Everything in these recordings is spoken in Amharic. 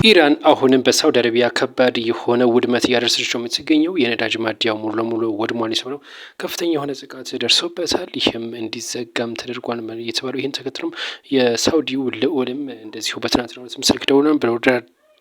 ኢራን አሁንም በሳውዲ አረቢያ ከባድ የሆነ ውድመት እያደረሰች ነው የምትገኘው። የነዳጅ ማደያው ሙሉ ለሙሉ ወድሟል የተባለው ከፍተኛ የሆነ ጥቃት ደርሶበታል። ይህም እንዲዘጋም ተደርጓል የተባለው ይህን ተከትሎም የሳውዲው ልዑልም እንደዚሁ በትናንትናው ዕለት ስልክ ደውለው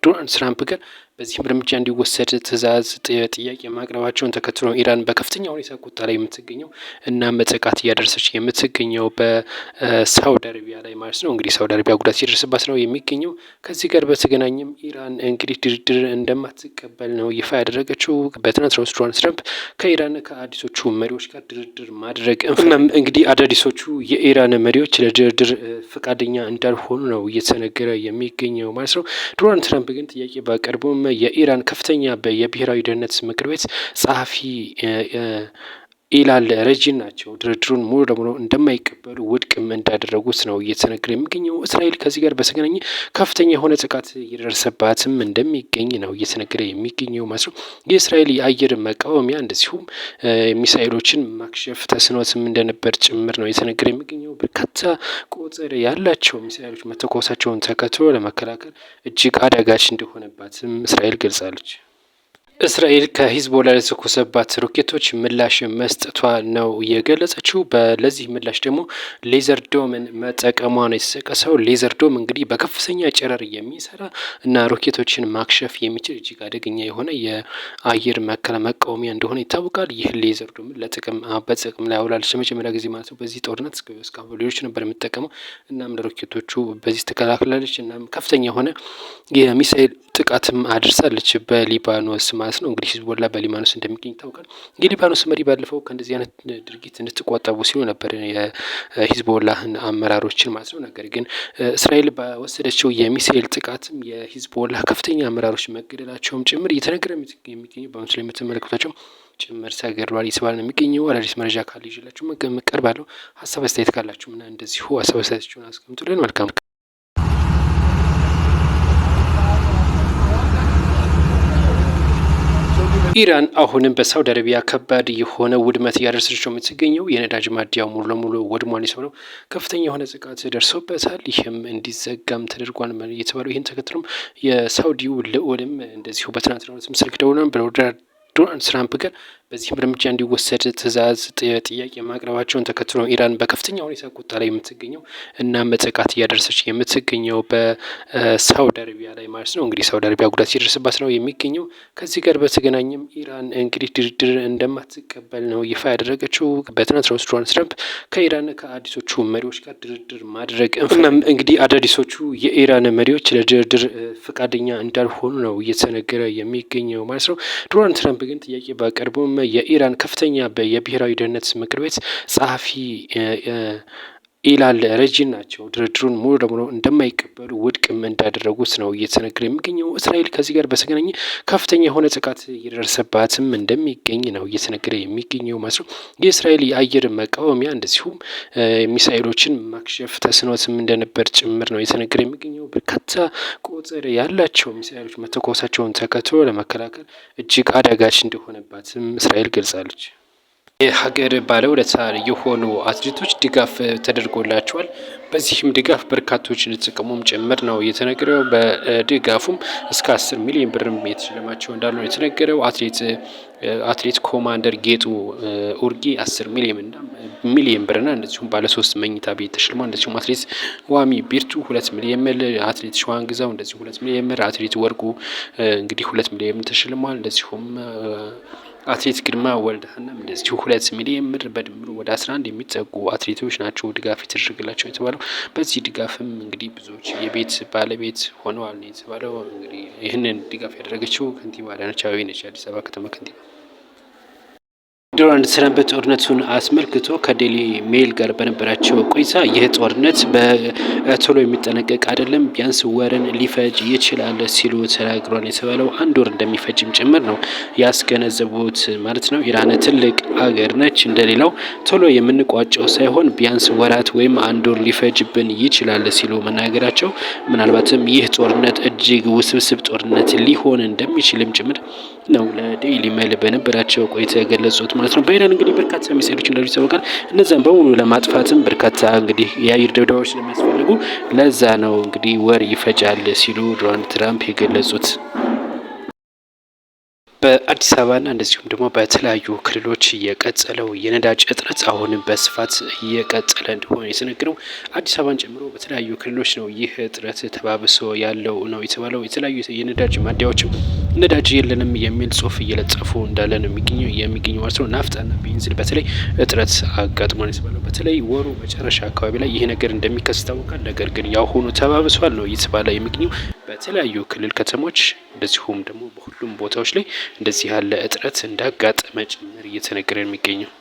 ዶናልድ ትራምፕ ጋር በዚህም እርምጃ እንዲወሰድ ትዕዛዝ ጥያቄ ማቅረባቸውን ተከትሎ ኢራን በከፍተኛ ሁኔታ ቁጣ ላይ የምትገኘው እናም ጥቃት እያደረሰች የምትገኘው በሳውዲ አረቢያ ላይ ማለት ነው። እንግዲህ ሳውዲ አረቢያ ጉዳት ሲደርስባት ነው የሚገኘው። ከዚህ ጋር በተገናኘም ኢራን እንግዲህ ድርድር እንደማትቀበል ነው ይፋ ያደረገችው። በትናንትናው ዕለት ዶናልድ ትራምፕ ከኢራን ከአዲሶቹ መሪዎች ጋር ድርድር ማድረግ እንግዲህ አዳዲሶቹ የኢራን መሪዎች ለድርድር ፈቃደኛ እንዳልሆኑ ነው እየተነገረ የሚገኘው ማለት ነው። ዶናልድ ትራምፕ ግን ጥያቄ ባቀርቡም የኢራን ከፍተኛ የብሔራዊ ደህንነት ምክር ቤት ጸሐፊ ኢላል ረጂን ናቸው ድርድሩን ሙሉ ለሙሉ እንደማይቀበሉ ውድቅም እንዳደረጉት ነው እየተነገረ የሚገኘው። እስራኤል ከዚህ ጋር በተገናኘ ከፍተኛ የሆነ ጥቃት እየደረሰባትም እንደሚገኝ ነው እየተነገረ የሚገኘው ማለት ነው። የእስራኤል የአየር መቃወሚያ እንደዚሁም ሚሳኤሎችን ማክሸፍ ተስኖትም እንደነበር ጭምር ነው እየተነገረ የሚገኘው። በርካታ ቁጥር ያላቸው ሚሳኤሎች መተኮሳቸውን ተከትሎ ለመከላከል እጅግ አዳጋች እንደሆነባትም እስራኤል ገልጻለች። እስራኤል ከሂዝቦላ ለተኮሰባት ሮኬቶች ምላሽ መስጠቷ ነው የገለጸችው። ለዚህ ምላሽ ደግሞ ሌዘር ዶምን መጠቀሟ ነው የተጠቀሰው። ሌዘር ዶም እንግዲህ በከፍተኛ ጨረር የሚሰራ እና ሮኬቶችን ማክሸፍ የሚችል እጅግ አደገኛ የሆነ የአየር መቃወሚያ እንደሆነ ይታወቃል። ይህ ሌዘር ዶምን በጥቅም ላይ አውላለች ለመጀመሪያ ጊዜ ማለት ነው በዚህ ጦርነት። እስካሁን ሌሎች ነበር የምጠቀመው። እናም ለሮኬቶቹ በዚህ ተከላክላለች። እናም ከፍተኛ የሆነ የሚሳኤል ጥቃትም አድርሳለች በሊባኖስ ማለት ነው። እንግዲህ ሂዝቦላ በሊባኖስ እንደሚገኝ ይታወቃል። የሊባኖስ መሪ ባለፈው ከእንደዚህ አይነት ድርጊት እንድትቆጠቡ ሲሉ ነበር የሂዝቦላህን አመራሮችን ማለት ነው። ነገር ግን እስራኤል በወሰደችው የሚሳኤል ጥቃትም የሂዝቦላ ከፍተኛ አመራሮች መገደላቸውም ጭምር እየተነገረ የሚገኘው በምስሉ የምትመለከቷቸው ጭምር ተገድሏል የተባለ ነው የሚገኘው። አዳዲስ መረጃ ካለ ይዤላችሁ እቀርባለሁ። ሀሳብ አስተያየት ካላችሁ እና እንደዚሁ ሀሳብ አስተያየታችሁን አስቀምጡልን። መልካም ኢራን አሁንም በሳውዲ አረቢያ ከባድ የሆነ ውድመት እያደረሰች ነው የምትገኘው። የነዳጅ ማደያው ሙሉ ለሙሉ ወድሟል የተባለው ከፍተኛ የሆነ ጥቃት ደርሶበታል። ይህም እንዲዘጋም ተደርጓል የተባለው ይህን ተከትሎም የሳውዲው ልዑልም እንደዚሁ በትናንትናው ዕለት ስልክ ደውለው ዶናልድ ትራምፕ ጋር በዚህም እርምጃ እንዲወሰድ ትዕዛዝ ጥያቄ ማቅረባቸውን ተከትሎ ኢራን በከፍተኛ ሁኔታ ቁጣ ላይ የምትገኘው እናም ጥቃት እያደረሰች የምትገኘው በሳውዲ አረቢያ ላይ ማለት ነው። እንግዲህ ሳውዲ አረቢያ ጉዳት ሲደርስባት ነው የሚገኘው። ከዚህ ጋር በተገናኘም ኢራን እንግዲህ ድርድር እንደማትቀበል ነው ይፋ ያደረገችው። በትናንትናው ዕለት ዶናልድ ትራምፕ ከኢራን ከአዲሶቹ መሪዎች ጋር ድርድር ማድረግ እንግዲህ አዳዲሶቹ የኢራን መሪዎች ለድርድር ፈቃደኛ እንዳልሆኑ ነው እየተነገረ የሚገኘው ማለት ነው። ዶናልድ ትራምፕ ግን ጥያቄ ባቀርቡም የኢራን ከፍተኛ የብሔራዊ ደህንነት ምክር ቤት ጸሐፊ ኢላል ረጂን ናቸው ድርድሩን ሙሉ ለሙሉ እንደማይቀበሉ ውድቅም እንዳደረጉት ነው እየተነገረ የሚገኘው። እስራኤል ከዚህ ጋር በተገናኘ ከፍተኛ የሆነ ጥቃት እየደረሰባትም እንደሚገኝ ነው እየተነገረ የሚገኘው ማለት ነው። የእስራኤል የአየር መቃወሚያ እንደዚሁም ሚሳኤሎችን ማክሸፍ ተስኖትም እንደነበር ጭምር ነው እየተነገረ የሚገኘው። በርካታ ቁጥር ያላቸው ሚሳኤሎች መተኮሳቸውን ተከትሎ ለመከላከል እጅግ አዳጋች እንደሆነባትም እስራኤል ገልጻለች። የሀገር ባለውለታ የሆኑ አትሌቶች ድጋፍ ተደርጎላቸዋል። በዚህም ድጋፍ በርካቶች እንዲጠቀሙም ጭምር ነው የተነገረው። በድጋፉም እስከ 10 ሚሊዮን ብርም የተሸለማቸው እንዳሉ ነው የተነገረው። አትሌት ኮማንደር ጌጡ ኡርጌ 10 ሚሊዮን ብርና እንደዚሁም ባለ 3 መኝታ ቤት ተሸልሟል። እንደዚሁም አትሌት ዋሚ ቢርቱ 2 ሚሊዮን ብር፣ አትሌት ሸዋን ግዛው እንደዚሁ 2 ሚሊዮን ብር፣ አትሌት ወርቁ እንግዲህ 2 ሚሊዮን ተሸልሟል። እንደዚሁም አትሌት ግርማ ወልደሃናም እንደዚሁ 2 ሚሊዮን ብር በድምሩ ወደ 11 የሚጠጉ አትሌቶች ናቸው ድጋፍ የተደረገላቸው የተባለው። በዚህ ድጋፍም እንግዲህ ብዙዎች የቤት ባለቤት ሆነዋል ነው የተባለው። እንግዲህ ይህንን ድጋፍ ያደረገችው ከንቲባ አዳነች አቤቤ ነች፣ የአዲስ አበባ ከተማ ከንቲባ። ዶናልድ ትራምፕ ጦርነቱን አስመልክቶ ከዴሊ ሜል ጋር በነበራቸው ቆይታ ይህ ጦርነት በቶሎ የሚጠናቀቅ አይደለም፣ ቢያንስ ወርን ሊፈጅ ይችላል ሲሉ ተናግሯል የተባለው። 1 ወር እንደሚፈጅም ጭምር ነው ያስገነዘቡት ማለት ነው። ኢራን ትልቅ አገር ነች፣ እንደሌላው ቶሎ የምንቋጨው ሳይሆን ቢያንስ ወራት ወይም 1 ወር ሊፈጅብን ይችላል ሲሉ መናገራቸው ምናልባትም ይህ ጦርነት እጅግ ውስብስብ ጦርነት ሊሆን እንደሚችልም ጭምር ነው ለዴይሊ ሜል በነበራቸው ቆይታ የገለጹት ማለት ነው። በኢራን እንግዲህ በርካታ ሚሳይሎች እንዳሉ ይታወቃል። እነዛን በሙሉ ለማጥፋትም በርካታ እንግዲህ የአየር ድብደባዎች ስለሚያስፈልጉ ለዛ ነው እንግዲህ ወር ይፈጃል ሲሉ ዶናልድ ትራምፕ የገለጹት። በአዲስ አበባና እንደዚሁም ደግሞ በተለያዩ ክልሎች የቀጠለው የነዳጅ እጥረት አሁንም በስፋት እየቀጠለ እንደሆነ የተነገረው። አዲስ አበባን ጨምሮ በተለያዩ ክልሎች ነው ይህ እጥረት ተባብሶ ያለው ነው የተባለው። የተለያዩ የነዳጅ ማደያዎችም ነዳጅ የለንም የሚል ጽሁፍ እየለጠፉ እንዳለ ነው የሚገኘው ማለት ነው። ናፍጣና ቤንዚን በተለይ እጥረት አጋጥሞ ነው የተባለው። በተለይ ወሩ መጨረሻ አካባቢ ላይ ይህ ነገር እንደሚከሰት ይታወቃል። ነገር ግን ያሁኑ ተባብሷል ነው እየተባለ የሚገኘው በተለያዩ ክልል ከተሞች እንደዚሁም ደግሞ በሁሉም ቦታዎች ላይ እንደዚህ ያለ እጥረት እንዳጋጠመ ጭምር እየተነገረ የሚገኘው።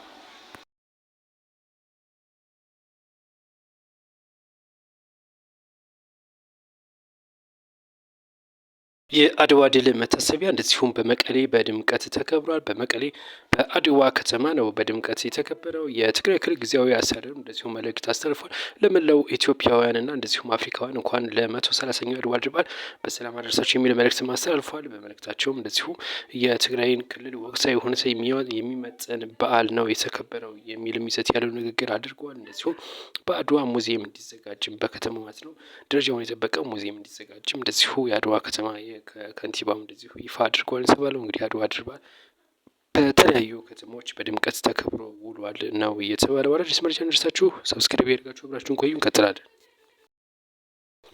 የአድዋ ድል መታሰቢያ እንደዚሁም በመቀሌ በድምቀት ተከብሯል። በመቀሌ በአድዋ ከተማ ነው በድምቀት የተከበረው። የትግራይ ክልል ጊዜያዊ አስተዳደሩ እንደዚሁም መልእክት አስተላልፏል ለመላው ኢትዮጵያውያንና እንደዚሁም አፍሪካውያን እንኳን ለ130ኛው አድዋ ድል በዓል በሰላም አደረሳችሁ የሚል መልእክት አስተላልፏል። በመልእክታቸውም እንደዚሁ የትግራይን ክልል ወቅታዊ ሁኔታ የሚመጥን በዓል ነው የተከበረው የሚል ይዘት ያለው ንግግር አድርጓል። እንደዚሁም በአድዋ ሙዚየም እንዲዘጋጅም በከተማ ማለት ነው ደረጃውን የጠበቀ ሙዚየም እንዲዘጋጅም እንደዚሁ የአድዋ ከተማ ከንቲባም እንደዚሁ ይፋ አድርጓል የተባለው። እንግዲህ አድዋ ድል በዓል በተለያዩ ከተሞች በድምቀት ተከብሮ ውሏል ነው እየተባለው። አዳዲስ መረጃ እንደርሳችሁ ሰብስክራይብ ያደርጋችሁ አብራችሁን ቆዩ። እንቀጥላለን።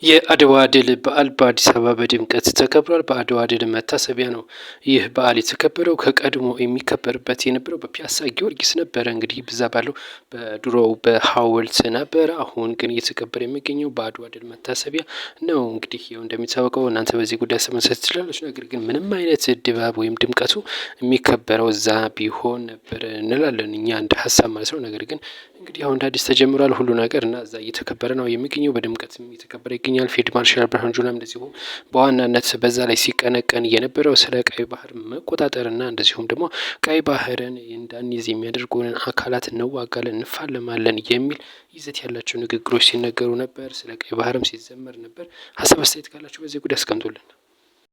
የአድዋ ድል በዓል በአዲስ አበባ በድምቀት ተከብሯል። በአድዋ ድል መታሰቢያ ነው ይህ በዓል የተከበረው። ከቀድሞ የሚከበርበት የነበረው በፒያሳ ጊዮርጊስ ነበረ። እንግዲህ ብዛ ባለው በድሮው በሐውልት ነበረ። አሁን ግን እየተከበረ የሚገኘው በአድዋ ድል መታሰቢያ ነው። እንግዲህ ይኸው እንደሚታወቀው እናንተ በዚህ ጉዳይ መሰረት ትችላለች። ነገር ግን ምንም አይነት ድባብ ወይም ድምቀቱ የሚከበረው እዛ ቢሆን ነበር እንላለን እኛ እንደ ሀሳብ ማለት ነው። ነገር ግን እንግዲህ አሁን እንደ አዲስ ተጀምሯል ሁሉ ነገር እና እዛ እየተከበረ ነው የሚገኘው። በድምቀትም እየተከበረ ይገኛል። ፊልድ ማርሻል ብርሃኑ ጁላም እንደዚሁ በዋናነት በዛ ላይ ሲቀነቀን የነበረው ስለ ቀይ ባህር መቆጣጠርና እንደዚሁም ደግሞ ቀይ ባህርን እንዳንይዝ የሚያደርጉንን አካላት እንዋጋለን፣ እንፋለማለን የሚል ይዘት ያላቸው ንግግሮች ሲነገሩ ነበር። ስለ ቀይ ባህርም ሲዘመር ነበር። ሀሳብ አስተያየት ካላችሁ በዚህ ጉዳይ አስቀምጡልን።